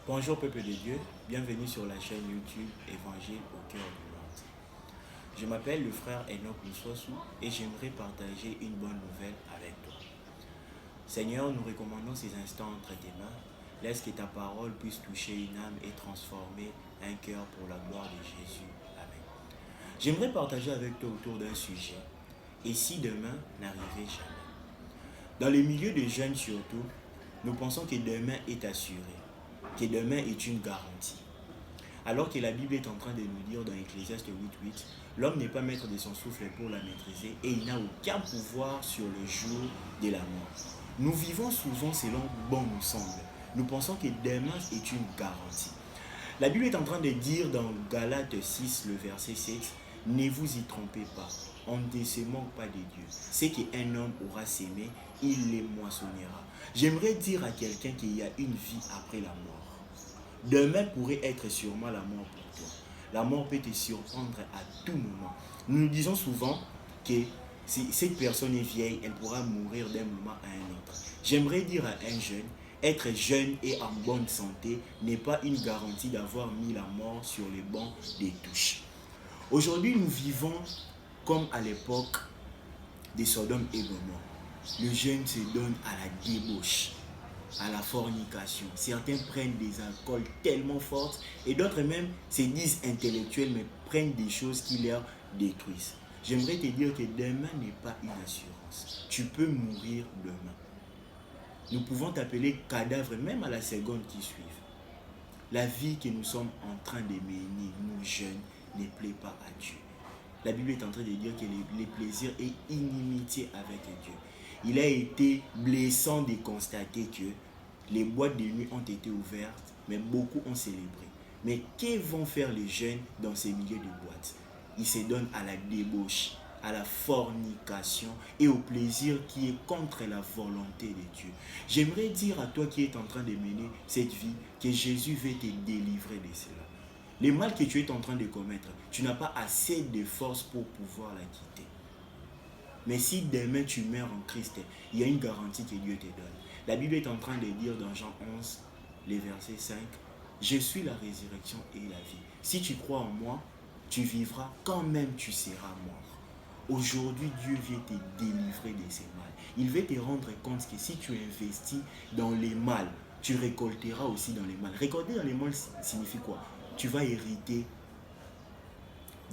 Bonjour peuple de Dieu, bienvenue sur la chaîne YouTube Évangile au cœur du monde. Je m'appelle le frère Enoch Moussouassou et j'aimerais partager une bonne nouvelle avec toi. Seigneur, nous recommandons ces instants entre tes mains. Laisse que ta parole puisse toucher une âme et transformer un cœur pour la gloire de Jésus. Amen. J'aimerais partager avec toi autour d'un sujet. Et si demain n'arrivait jamais? Dans les milieux de jeunes surtout, nous pensons que demain est assuré, que demain est une garantie. Alors que la Bible est en train de nous dire dans Ecclésiaste 8.8, l'homme n'est pas maître de son souffle pour la maîtriser et il n'a aucun pouvoir sur le jour de la mort. Nous vivons souvent selon bon nous semble. Nous pensons que demain est une garantie. La Bible est en train de dire dans Galates 6, le verset 7, ne vous y trompez pas, on ne se manque pas de Dieu. Ce qu'un homme aura sémé, il les moissonnera. J'aimerais dire à quelqu'un qu'il y a une vie après la mort. Demain pourrait être sûrement la mort pour toi. La mort peut te surprendre à tout moment. Nous nous disons souvent que si cette personne est vieille, elle pourra mourir d'un moment à un autre. J'aimerais dire à un jeune, être jeune et en bonne santé n'est pas une garantie d'avoir mis la mort sur les bancs des touches. Aujourd'hui, nous vivons comme à l'époque de Sodome et Gomorrhe. Le jeune se donne à la débauche, à la fornication. Certains prennent des alcools tellement forts et d'autres même se disent intellectuels mais prennent des choses qui leur détruisent. J'aimerais te dire que demain n'est pas une assurance. Tu peux mourir demain. Nous pouvons t'appeler cadavre même à la seconde qui suit. La vie que nous sommes en train de mener, nous jeunes, ne plaît pas à Dieu. La Bible est en train de dire que les plaisirs est inimitié avec Dieu. Il a été blessant de constater que les boîtes de nuit ont été ouvertes, mais beaucoup ont célébré. Mais que vont faire les jeunes dans ces milieux de boîtes? Ils se donnent à la débauche, à la fornication et au plaisir qui est contre la volonté de Dieu. J'aimerais dire à toi qui es en train de mener cette vie que Jésus veut te délivrer de cela. Le mal que tu es en train de commettre, tu n'as pas assez de force pour pouvoir la quitter. Mais si demain tu meurs en Christ, il y a une garantie que Dieu te donne. La Bible est en train de dire dans Jean 11, les versets 5, « Je suis la résurrection et la vie. Si tu crois en moi, tu vivras quand même tu seras mort. » Aujourd'hui, Dieu vient te délivrer de ces mal. Il veut te rendre compte que si tu investis dans les mal, tu récolteras aussi dans les mal. Récolter dans les mal signifie quoi? Tu vas hériter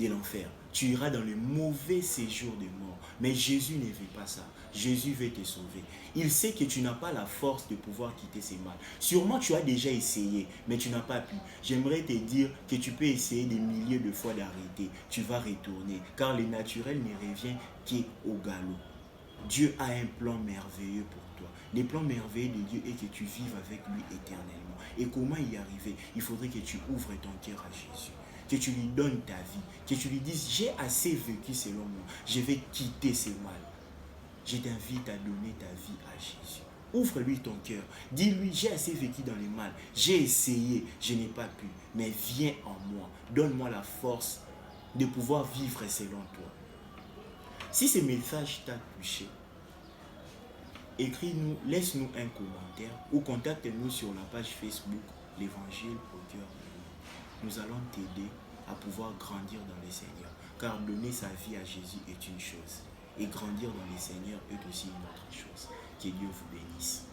de l'enfer. Tu iras dans le mauvais séjour de mort. Mais Jésus ne veut pas ça. Jésus veut te sauver. Il sait que tu n'as pas la force de pouvoir quitter ces mal. Sûrement tu as déjà essayé, mais tu n'as pas pu. J'aimerais te dire que tu peux essayer des milliers de fois d'arrêter. Tu vas retourner, car le naturel ne revient qu'au galop. Dieu a un plan merveilleux pour toi. Le plan merveilleux de Dieu est que tu vives avec lui éternellement. Et comment y arriver? Il faudrait que tu ouvres ton cœur à Jésus, que tu lui donnes ta vie, que tu lui dises, j'ai assez vécu selon moi, je vais quitter ce mal. Je t'invite à donner ta vie à Jésus. Ouvre-lui ton cœur. Dis-lui, j'ai assez vécu dans le mal, j'ai essayé, je n'ai pas pu, mais viens en moi. Donne-moi la force de pouvoir vivre selon toi. Si ce message t'a touché, écris-nous, laisse-nous un commentaire ou contacte-nous sur la page Facebook, l'Évangile au cœur du monde. Nous allons t'aider à pouvoir grandir dans le Seigneur, car donner sa vie à Jésus est une chose, et grandir dans le Seigneur est aussi une autre chose. Que Dieu vous bénisse.